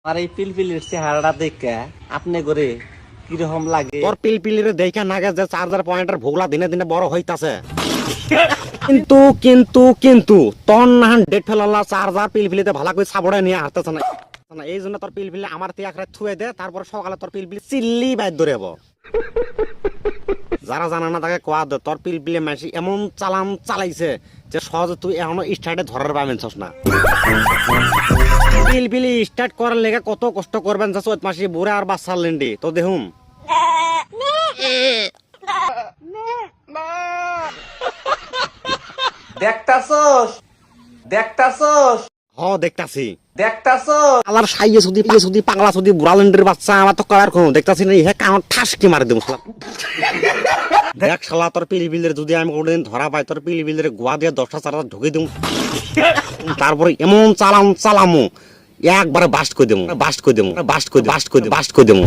আর এই পিলপিলির চেহারাটা দেখে আপনি করে কিরকম লাগে? তোর পিলপিলির দেখা নাগে যে চার্জার পয়েন্টের ভোগলা দিনে দিনে বড় হইতাছে। কিন্তু কিন্তু কিন্তু তোর নাহান ডেট ফেলালা চার্জার পিলপিলিতে ভালো করে সাবড়ে নিয়ে হারতেছে না। এই জন্য তোর পিলপিলি আমার তিয়াক রাত থুয়ে দে, তারপর সকালে তোর পিলপিলি চিল্লি বাইর ধরে হবো। যারা জানা না তাকে কোয়া দে, তোর পিলপিলি মাসি এমন চালান চালাইছে যে সহজে তুই এখনো স্টার্টে ধরার পাবেনছস না। পিলপিলি স্টার্ট করার লেগে কত কষ্ট করবেন যা চৈত মাসি বুড়া আর বাচ্চার লেন্ডি তো দেখুন। দেখতাছস দেখতাছস হ দেখতাছি। দেখতাছস আলার সাইয়ে সুদি পাগলা সুদি বুড়া লেন্ডির বাচ্চা আমার তো করার কোন দেখতাছি না, ইহে কান ঠাস কি মারি দেব। দেখ শালা তোর পিলপিলের যদি আমি কোনদিন ধরা পাই, তোর পিলপিলের গোয়া দিয়ে 10টা চারা ঢুকে দেব, তারপরে এমন চালামু একবারে বাস্ট করে দেবো, বাস্ট করে দেবো, বাস্ট করে দেবো।